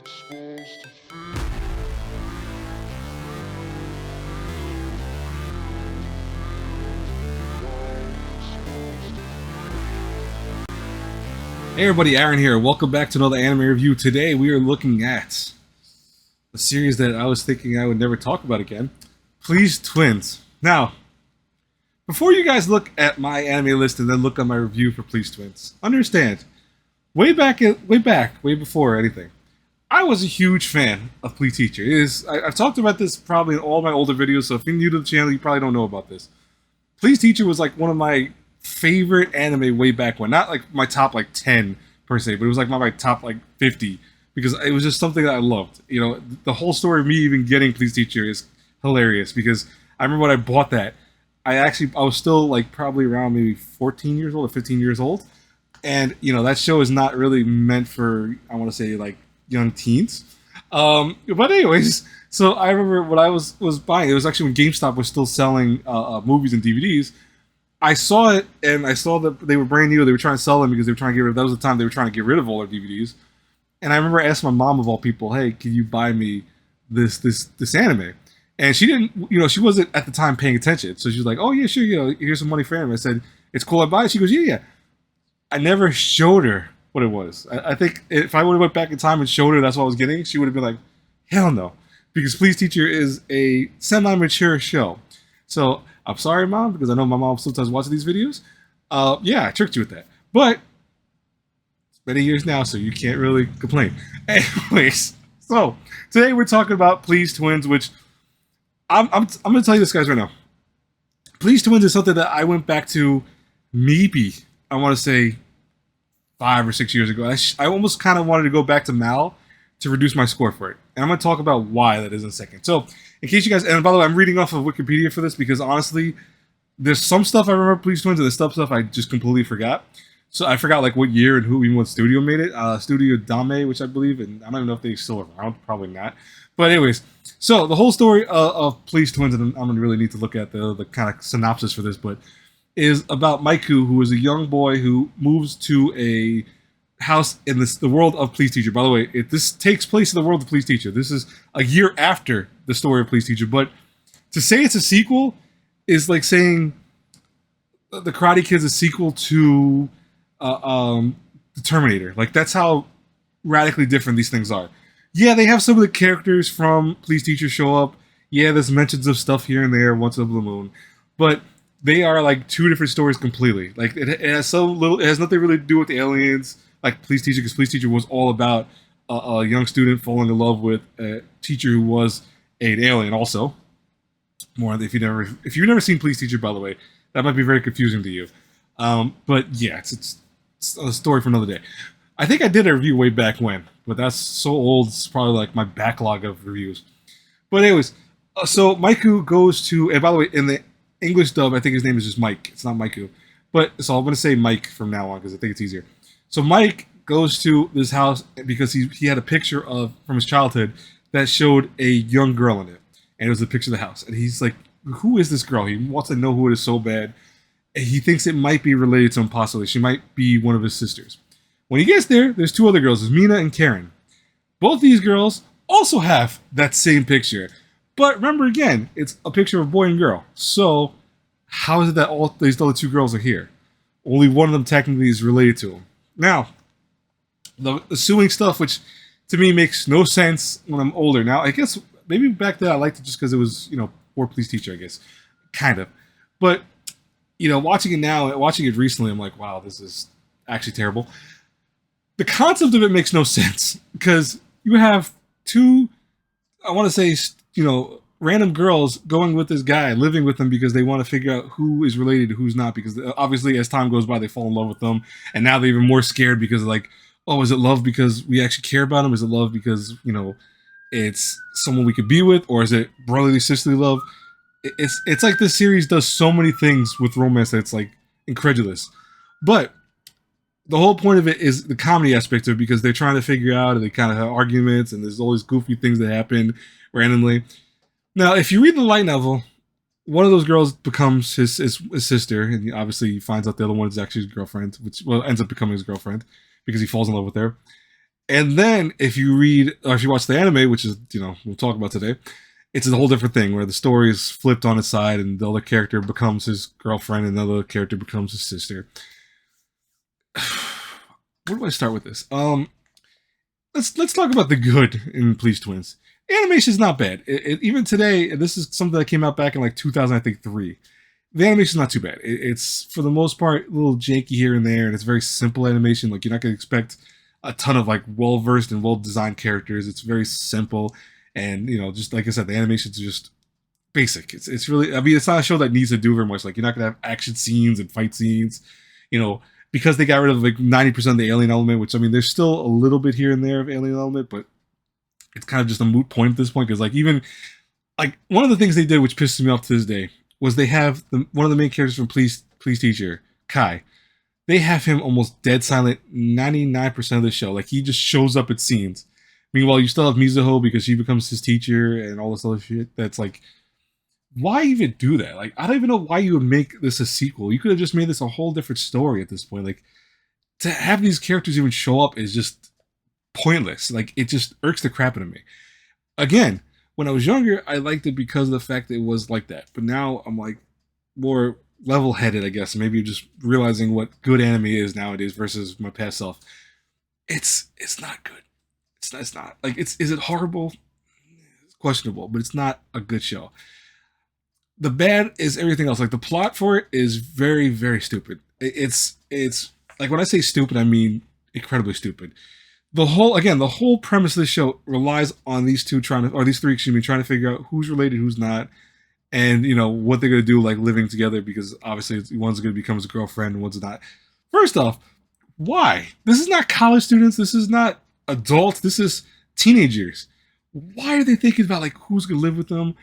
Hey everybody, Aaron here. Welcome back to another anime review. Today we are looking at a series that I was thinking I would never talk about again. Please Twins. Now, before you guys look at my anime list and then look at my review for Please Twins, understand, way before anything, I was a huge fan of Please Teacher. I've talked about this probably in all my older videos, so if you're new to the channel, you probably don't know about this. Please Teacher was like one of my favorite anime way back when. Not like my top like 10 per se, but it was like my top like 50 because it was just something that I loved. You know, the whole story of me even getting Please Teacher is hilarious because I remember when I bought that, I was still like probably around maybe 14 years old or 15 years old. And, you know, that show is not really meant for, I want to say, like young teens. But anyways, so I remember when I was buying, it was actually when GameStop was still selling movies and DVDs. I saw it, and I saw that they were brand new. They were trying to sell them because they were trying to get rid of. That was the time they were trying to get rid of all their DVDs. And I remember asking my mom of all people, "Hey, can you buy me this anime?" And she didn't, you know, she wasn't at the time paying attention. So she was like, "Oh yeah, sure, you know, here's some money for anime." I said, "It's cool, I buy it." She goes, "Yeah, yeah." I never showed her what it was. I think if I would have went back in time and showed her that's what I was getting, she would have been like, "Hell no," because Please Teacher is a semi-mature show. So I'm sorry, Mom, because I know my mom sometimes watches these videos. Yeah, I tricked you with that. But it's many years now, so you can't really complain. Anyways, so today we're talking about Please Twins, which I'm going to tell you this, guys, right now. Please Twins is something that I went back to maybe, I want to say, 5 or 6 years ago. I almost kind of wanted to go back to Mal to reduce my score for it. And I'm going to talk about why that is in a second. So, in case you guys, and by the way, I'm reading off of Wikipedia for this because honestly, there's some stuff I remember Please Twins and there's stuff I just completely forgot. So I forgot like what year and who, even what studio made it. Studio Dame, which I believe, and I don't even know if they still around, probably not. But anyways, so the whole story of Please Twins, and I'm going to really need to look at the kind of synopsis for this, but is about Maiku, who is a young boy who moves to a house in the world of Please Teacher. By the way, this takes place in the world of Please Teacher. This is a year after the story of Please Teacher, but to say it's a sequel is like saying the Karate Kid's a sequel to the Terminator. Like, that's how radically different these things are. Yeah, they have some of the characters from Please Teacher show up. Yeah, there's mentions of stuff here and there once in a blue moon, but they are like two different stories completely. Like, it has nothing really to do with the aliens. Like Please Teacher, because Please Teacher was all about a young student falling in love with a teacher who was an alien. Also, more if you've never seen Please Teacher, by the way, that might be very confusing to you. But yeah, it's a story for another day. I think I did a review way back when, but that's so old. It's probably like my backlog of reviews. But anyways, so Maiku goes to, and by the way, in the English dub, I think his name is just Mike. It's not Maiku, but so I'm going to say Mike from now on because I think it's easier. So Mike goes to this house because he had a picture from his childhood that showed a young girl in it. And it was a picture of the house. And he's like, who is this girl? He wants to know who it is so bad. And he thinks it might be related to him possibly. She might be one of his sisters. When he gets there, there's two other girls. There's Mina and Karen. Both these girls also have that same picture. But remember again, it's a picture of a boy and girl. So how is it that all these other two girls are here? Only one of them technically is related to him. Now, the suing stuff, which to me makes no sense when I'm older. Now, I guess maybe back then I liked it just because it was, you know, poor Please Teacher, I guess. Kind of. But, you know, watching it recently, I'm like, wow, this is actually terrible. The concept of it makes no sense because you have two, I want to say, you know, random girls going with this guy, living with him because they want to figure out who is related to who's not, because obviously as time goes by they fall in love with them, and now they're even more scared because like, oh, is it love because we actually care about him? Is it love because, you know, it's someone we could be with, or is it brotherly sisterly love? It's like this series does so many things with romance that it's like incredulous. But the whole point of it is the comedy aspect of it, because they're trying to figure out, and they kind of have arguments, and there's all these goofy things that happen randomly. Now, if you read the light novel, one of those girls becomes his sister, and obviously he finds out the other one is actually his girlfriend, which ends up becoming his girlfriend because he falls in love with her. And then if you read or if you watch the anime, which is we'll talk about today, it's a whole different thing where the story is flipped on its side, and the other character becomes his girlfriend, and the other character becomes his sister. Where do I start with this? Let's talk about the good in Please Twins. Animation is not bad. Even today, this is something that came out back in like 2000, I think 3. The animation is not too bad. It's for the most part a little janky here and there, and it's very simple animation. Like you're not gonna expect a ton of like well versed and well designed characters. It's very simple, and just like I said, the animations are just basic. It's really, I mean, it's not a show that needs to do very much. Like you're not gonna have action scenes and fight scenes, you know, because they got rid of like 90% of the alien element. Which I mean, there's still a little bit here and there of alien element, but it's kind of just a moot point at this point because like even like one of the things they did which pisses me off to this day was they have one of the main characters from Please Teacher, Kai. They have him almost dead silent 99% of the show. Like he just shows up at scenes. Meanwhile, you still have Mizuho because she becomes his teacher and all this other shit. That's like, why even do that? Like, I don't even know why you would make this a sequel. You could have just made this a whole different story at this point. Like, to have these characters even show up is just pointless. Like, it just irks the crap out of me. Again, when I was younger, I liked it because of the fact that it was like that. But now I'm like more level-headed, I guess. Maybe just realizing what good anime is nowadays versus my past self. It's not good. It's not. Like, is it horrible? It's questionable, but it's not a good show. The bad is everything else. Like the plot for it is very, very stupid. It's like when I say stupid, I mean incredibly stupid. The whole premise of this show relies on these three, trying to figure out who's related, who's not, and what they're gonna do, like living together, because obviously one's gonna become his girlfriend and one's not. First off, why? This is not college students. This is not adults. This is teenagers. Why are they thinking about like who's gonna live with them?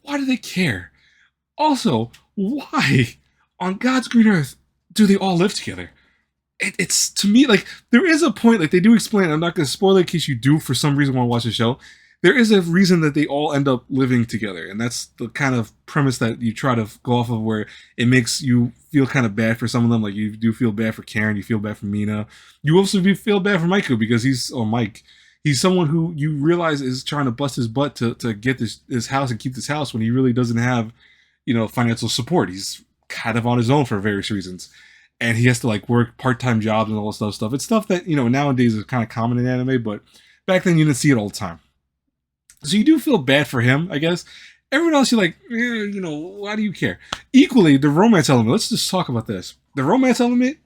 Why do they care? Also, why on God's green earth do they all live together? It's to me like there is a point, like they do explain. I'm not going to spoil it in case you do for some reason want to watch the show. There is a reason that they all end up living together, and that's the kind of premise that you try to go off of, where it makes you feel kind of bad for some of them. Like you do feel bad for Karen, you feel bad for Mina, you also feel bad for Michael because Mike. He's someone who you realize is trying to bust his butt to get this house and keep this house when he really doesn't have financial support. He's kind of on his own for various reasons, and he has to like work part-time jobs and all this stuff. It's stuff that nowadays is kind of common in anime, but back then you didn't see it all the time. So you do feel bad for him, I guess. Everyone else, you're like, why do you care? Equally, the romance element. Let's just talk about this. The romance element,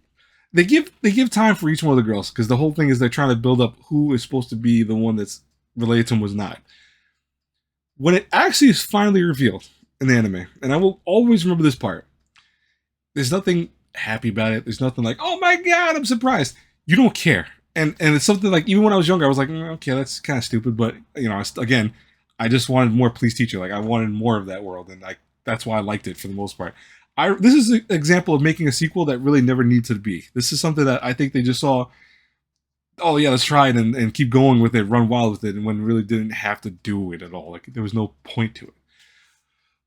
they give time for each one of the girls, because the whole thing is they're trying to build up who is supposed to be the one that's related to him was not. When it actually is finally revealed in the anime, and I will always remember this part, there's nothing happy about it. There's nothing like, oh my god, I'm surprised. You don't care. And it's something like, even when I was younger, I was like, okay, that's kind of stupid, but I just wanted more Please Teacher. Like I wanted more of that world, and that's why I liked it for the most part. This is an example of making a sequel that really never needs to be. This is something that I think they just saw, oh yeah, let's try it and keep going with it, run wild with it, and when really didn't have to do it at all. Like there was no point to it.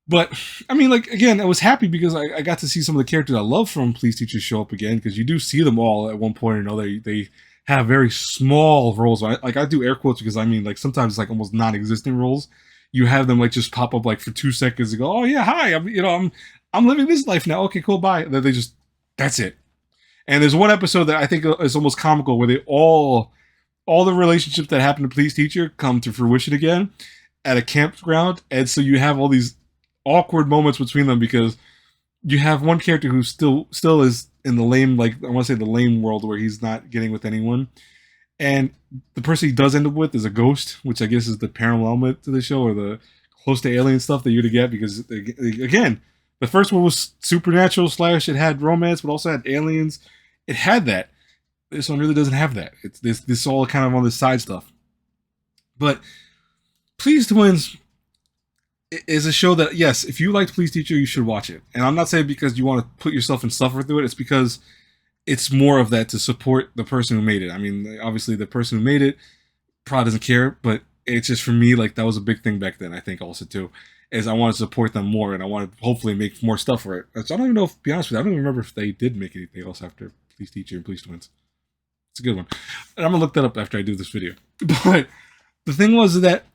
But I mean, like again, I was happy because I got to see some of the characters I love from Please Teacher show up again, because you do see them all at one point or another. They have very small roles. I do air quotes because I mean like sometimes it's like almost non-existent roles. You have them like just pop up like for 2 seconds and go, oh yeah, hi, I'm living this life now. Okay, cool, bye. Then that's it. And there's one episode that I think is almost comical where they all the relationships that happen to Please Teacher come to fruition again at a campground, and so you have all these awkward moments between them because you have one character who still is in the lame, like I want to say the lame world where he's not getting with anyone, and the person he does end up with is a ghost, which I guess is the paranormal element to the show, or the close to alien stuff that you're to get, because again, the first one was supernatural / it had romance but also had aliens. It had that. This one really doesn't have that. It's this all kind of on the side stuff. But Please Twins is a show that, yes, if you liked Please Teacher, you should watch it. And I'm not saying because you want to put yourself and suffer through it. It's because it's more of that to support the person who made it. I mean, obviously the person who made it probably doesn't care, but it's just for me, like that was a big thing back then, I think also too, is I want to support them more and I want to hopefully make more stuff for it. So I don't even know, to be honest with you, I don't even remember if they did make anything else after Please Teacher and Please Twins. It's a good one. And I'm gonna look that up after I do this video. But the thing was that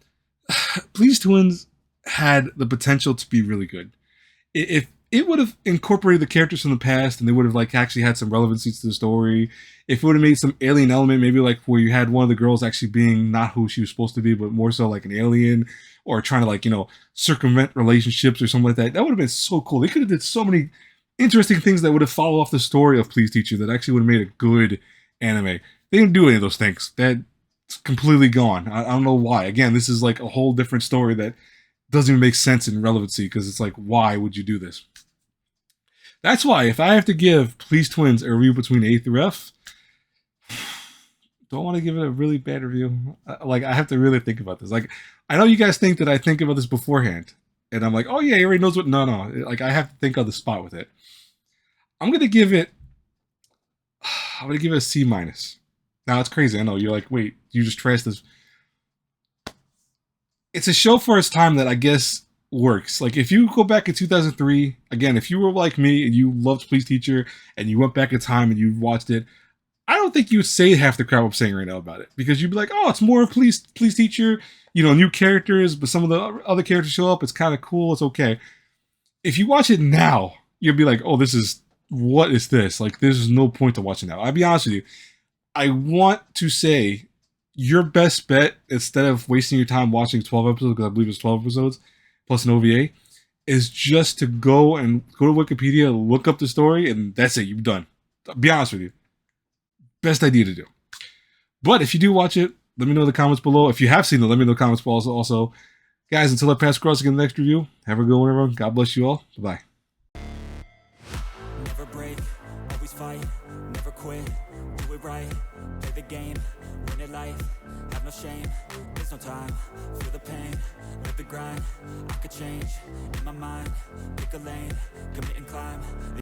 Please Twins had the potential to be really good. If it would have incorporated the characters from the past and they would have like actually had some relevancy to the story, if it would have made some alien element, maybe like where you had one of the girls actually being not who she was supposed to be, but more so like an alien, or trying to like, circumvent relationships or something like that, that would have been so cool. They could have did so many interesting things that would have followed off the story of Please Teacher that actually would have made a good anime. They didn't do any of those things. That's completely gone. I don't know why. Again, this is like a whole different story that doesn't even make sense in relevancy, because it's like, why would you do this? That's why if I have to give Please Twins a review between A through F, don't want to give it a really bad review. Like, I have to really think about this. Like, I know you guys think that I think about this beforehand, and I'm like, oh yeah, he already knows what. No. Like, I have to think on the spot with it. I'm gonna give it a C minus. Now it's crazy. I know you're like, wait, you just trashed this. It's a show for its time that I guess works. Like, if you go back in 2003, again, if you were like me and you loved Please Teacher and you went back in time and you watched it, I don't think you would say half the crap I'm saying right now about it, because you'd be like, oh, it's more Please Teacher, new characters, but some of the other characters show up. It's kind of cool. It's okay. If you watch it now, you'll be like, oh, what is this? Like, there's no point to watching now. I'll be honest with you. I want to say your best bet, instead of wasting your time watching 12 episodes, because I believe it's 12 episodes, plus an OVA, is just to go to Wikipedia, look up the story, and that's it. You're done. I'll be honest with you. Best idea to do. But if you do watch it, let me know in the comments below. If you have seen it, let me know in the comments below also. Guys, until I pass across again in the next review, have a good one, everyone. God bless you all. Bye-bye. Never break, always fight, never quit, do it right, play the game, win it life, have no shame, there's no time, feel the pain, live the grind, I could change, in my mind, pick a lane, commit and climb.